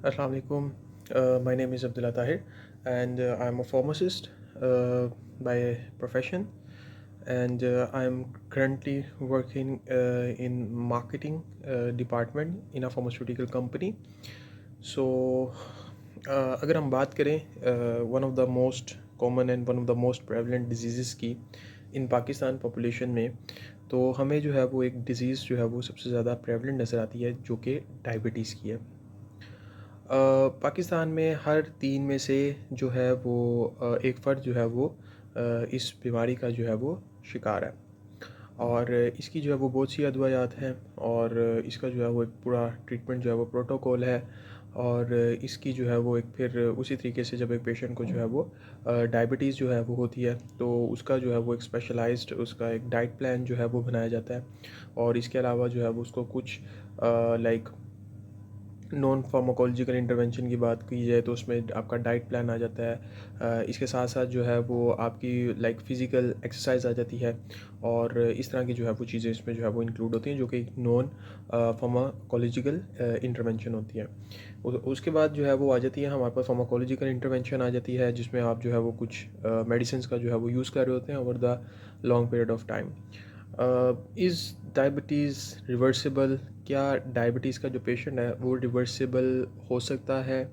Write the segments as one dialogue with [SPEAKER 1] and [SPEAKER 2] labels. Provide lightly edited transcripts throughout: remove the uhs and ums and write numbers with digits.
[SPEAKER 1] Assalamu alaikum. My name is Abdullah Tahir, and I'm a pharmacist by profession, and I'm currently working in marketing department in a pharmaceutical company. So, अगर हम बात करें one of the most common and one of the most prevalent diseases की इन Pakistan population में, तो हमें जो है वो एक डिज़ीज़ जो है वो सबसे ज़्यादा प्रेवलेंट नज़र आती है, जो कि डायबिटीज़ की है। पाकिस्तान में हर 3 में से जो है वो एक फ़र्द जो है वो इस बीमारी का जो है वो शिकार है। और इसकी जो है वो बहुत सी अदवायात हैं, और इसका जो है वो एक पूरा ट्रीटमेंट जो है वो प्रोटोकॉल है। और इसकी जो है वो एक फिर उसी तरीके से जब एक पेशेंट को जो है वो डायबिटीज़ जो है वो होती है, तो उसका जो है वो एक स्पेशलाइज्ड उसका एक डाइट प्लान जो है वो बनाया जाता है। और इसके अलावा जो है वो उसको कुछ लाइक नॉन फार्माकोलॉजिकल इंटरवेंशन की बात की जाए तो उसमें आपका डाइट प्लान आ जाता है। इसके साथ साथ जो है वो आपकी लाइक फ़िज़िकल एक्सरसाइज आ जाती है, और इस तरह की जो है वो चीज़ें इसमें जो है वो इंक्लूड होती हैं, जो कि नॉन फार्माकोलॉजिकल इंटरवेंशन होती है। उसके बाद जो है वो आ जाती है हमारे पास फार्माकोलॉजिकल इंटरवेंशन आ जाती है, जिसमें आप जो है वो कुछ मेडिसिन का जो है वो यूज़ कर रहे होते हैं over the long period of time. Is diabetes reversible? क्या डायबिटीज़ का जो पेशेंट है वो रिवर्सिबल हो सकता है?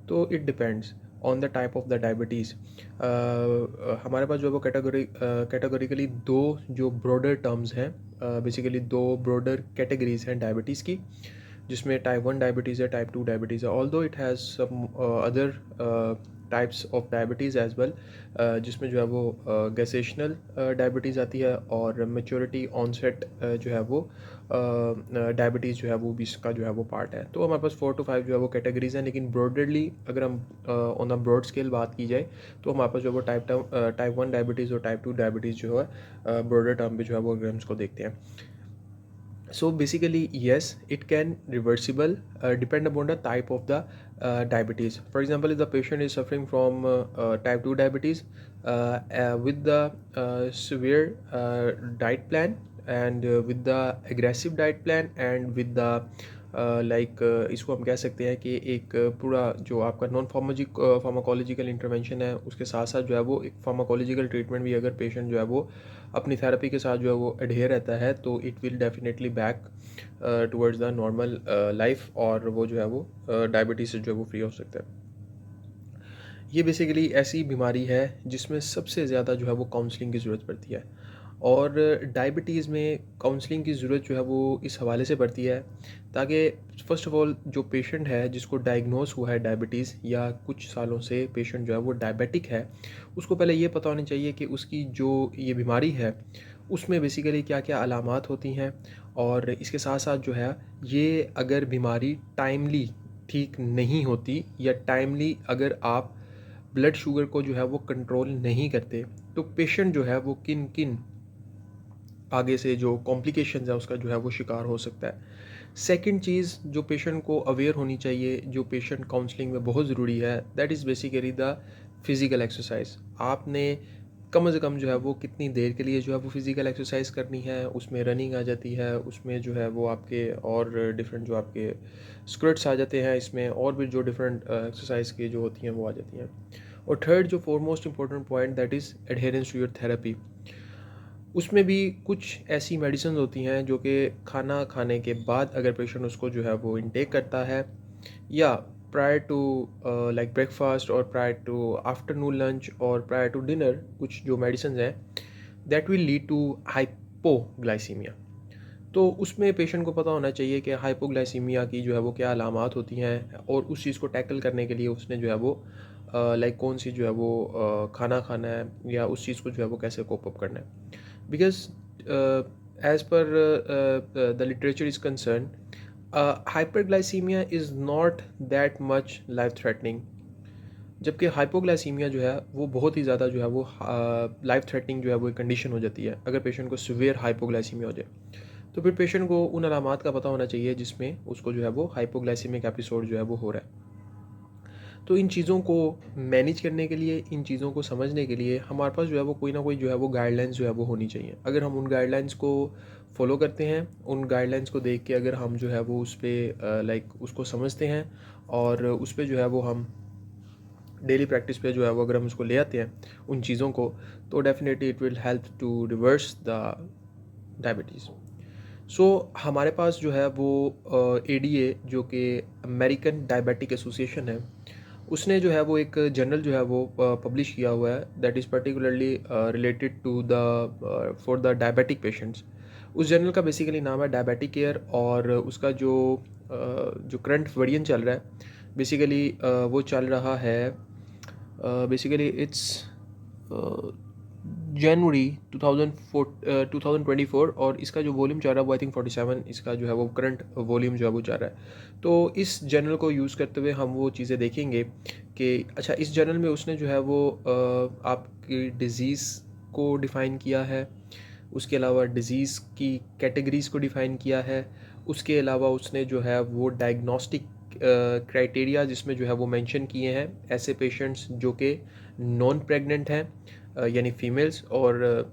[SPEAKER 1] तो it depends on the type of the diabetes. हमारे पास जो है वो कैटेगोरिकली दो जो ब्रॉडर टर्म्स हैं, बेसिकली दो ब्रॉडर कैटेगरीज हैं डायबिटीज़ की, जिसमें टाइप 1 डायबिटीज़ है, टाइप 2 डायबिटीज़ है। Although it has some other types of diabetes as well, जिसमें जो है वो गैसेशनल डायबिटीज़ आती है, और मेच्योरिटी ऑनसेट जो है वो डायबिटीज़ जो है वो भी इसका जो है वो पार्ट है। तो हमारे पास 4 to 5 जो है वो कैटेगरीज़ हैं, लेकिन ब्रॉडली अगर हम ऑन अ ब्रॉड स्केल बात की जाए, तो हमारे पास जो है वो टाइप 1 डायबिटीज़ और टाइप 2 डायबिटीज़ जो है ब्रॉडर टर्म पे जो है वो अगर हम इसको देखते हैं। So basically, yes, it can reversible depend upon the type of the diabetes. For example, if the patient is suffering from type 2 diabetes with the severe diet plan, and with the aggressive diet plan, and with the like इसको हम कह सकते हैं कि एक पूरा जो आपका नॉन फार्माकोलॉजिकल इंटरवेंशन है, उसके साथ साथ जो है वो एक फार्माकोलॉजिकल ट्रीटमेंट भी अगर पेशेंट जो है वो अपनी थेरेपी के साथ जो है वो एडहेयर रहता है, तो it will definitely back towards the normal life, और वो जो है वो डायबिटीज़ से जो है वो फ्री हो सकता है। ये बेसिकली ऐसी बीमारी है जिसमें सबसे ज़्यादा जो है वो काउंसलिंग की ज़रूरत पड़ती है। और डायबिटीज़ में काउंसलिंग की ज़रूरत जो है वो इस हवाले से पड़ती है, ताकि फ़र्स्ट ऑफ़ ऑल जो पेशेंट है जिसको डायग्नोस हुआ है डायबिटीज़, या कुछ सालों से पेशेंट जो है वो डायबिटिक है, उसको पहले ये पता होना चाहिए कि उसकी जो ये बीमारी है उसमें बेसिकली क्या-क्या अलामात होती हैं। और इसके साथ-साथ जो है, ये अगर बीमारी टाइमली ठीक नहीं होती, या टाइमली अगर आप ब्लड शुगर को जो है वो कंट्रोल नहीं करते, तो पेशेंट जो है वो किन-किन आगे से जो कॉम्प्लिकेशंस है उसका जो है वो शिकार हो सकता है। सेकंड चीज़ जो पेशेंट को अवेयर होनी चाहिए, जो पेशेंट काउंसलिंग में बहुत ज़रूरी है, that is basically the physical exercise. आपने कम से कम जो है वो कितनी देर के लिए जो है वो फिज़िकल एक्सरसाइज करनी है, उसमें रनिंग आ जाती है, उसमें जो है वो आपके और डिफरेंट जो आपके स्क्वाट्स आ जाते हैं, इसमें और भी जो डिफरेंट एक्सरसाइज की जो होती हैं वो आ जाती हैं। और थर्ड जो foremost important point, that is adherence to your therapy. उसमें भी कुछ ऐसी मेडिसिन होती हैं जो कि खाना खाने के बाद अगर पेशेंट उसको जो है वो इनटेक करता है, या प्रायर टू लाइक ब्रेकफास्ट, और प्रायर टू आफ्टरनून लंच, और प्रायर टू डिनर, कुछ जो मेडिसिन हैं that will lead to hypoglycaemia. तो उसमें पेशेंट को पता होना चाहिए कि हाइपोग्लाइसीमिया की जो है वो क्या अलामात होती हैं, और उस चीज़ को टैकल करने के लिए उसने जो है वो लाइक कौन सी जो है वो खाना खाना है, या उस चीज़ को जो है वो कैसे कोप अप करना है। Because as per the literature is concerned, hyperglycemia is not that much life threatening, जबकि हाइपोग्लाइसीमिया जो है वो बहुत ही ज़्यादा जो है वो लाइफ थ्रेटनिंग जो है वो एक कंडीशन हो जाती है अगर पेशेंट को सीवियर हाइपोग्लाइसीमिया हो जाए। तो फिर पेशेंट को उन अलामात का पता होना चाहिए जिसमें उसको जो है वो हाइपोग्लाइसीमिक एपिसोड जो है वो हो रहा है। तो इन चीज़ों को मैनेज करने के लिए, इन चीज़ों को समझने के लिए हमारे पास जो है वो कोई ना कोई जो है वो गाइडलाइंस जो है वो होनी चाहिए। अगर हम उन गाइडलाइंस को फॉलो करते हैं, उन गाइडलाइंस को देख के अगर हम जो है वो उस पे लाइक उसको समझते हैं और उस पे जो है वो हम डेली प्रैक्टिस पे जो है वो अगर हम उसको ले आते हैं उन चीज़ों को, तो definitely it will help to reverse the diabetes. So हमारे पास जो है वो एडीए जो कि अमेरिकन डायबिटिक एसोसिएशन है, उसने जो है वो एक जर्नल जो है वो पब्लिश किया हुआ है that is particularly related to the for the diabetic patients. उस जर्नल का बेसिकली नाम है डायबिटिक केयर, और उसका जो करंट वेरिएंट चल रहा है बेसिकली वो चल रहा है बेसिकली इट्स जनवरी 2024, और इसका जो वॉल्यूम चल रहा है वो आई थिंक 47, इसका जो है वो करंट वॉल्यूम जो है वो चल रहा है। तो इस जर्नल को यूज़ करते हुए हम वो चीज़ें देखेंगे कि अच्छा इस जर्नल में उसने जो है वो आपकी डिज़ीज़ को डिफ़ाइन किया है, उसके अलावा डिज़ीज़ की कैटेगरीज़ को डिफ़ाइन किया है, उसके अलावा उसने जो है वो डायग्नोस्टिक क्राइटेरिया जिसमें जो है वो मेंशन किए हैं ऐसे पेशेंट्स जो कि नॉन प्रेग्नेंट हैं, यानी फीमेल्स, और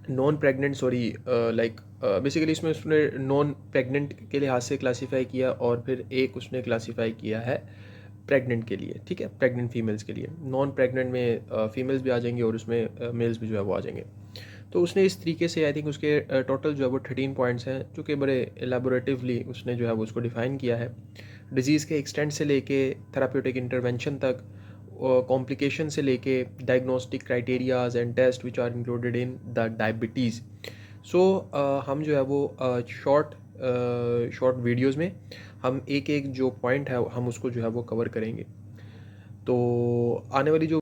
[SPEAKER 1] non pregnant sorry like basically इसमें उसने नॉन प्रेग्नेंट के लिहाज से क्लासीफाई किया, और फिर एक उसने क्लासीफाई किया है प्रेग्नेंट के लिए, ठीक है, प्रेग्नेंट फीमेल्स के लिए। नॉन प्रेग्नेंट में फीमेल्स भी आ जाएंगे और उसमें मेल्स भी जो है वो आ जाएंगे। तो उसने इस तरीके से आई थिंक उसके टोटल जो है वो 13 पॉइंट्स हैं जो कि बड़े एलेबोरेटिवली उसने जो है वो उसको डिफ़ाइन किया है, डिज़ीज़ के एक्सटेंट से लेके थेराप्यूटिक इंटरवेंशन तक, कॉम्प्लिकेशन से लेके diagnostic criterias and test which are included in the diabetes. So हम जो है वो शॉर्ट वीडियोज़ में हम एक एक जो पॉइंट है हम उसको जो है वो कवर करेंगे। तो आने वाली जो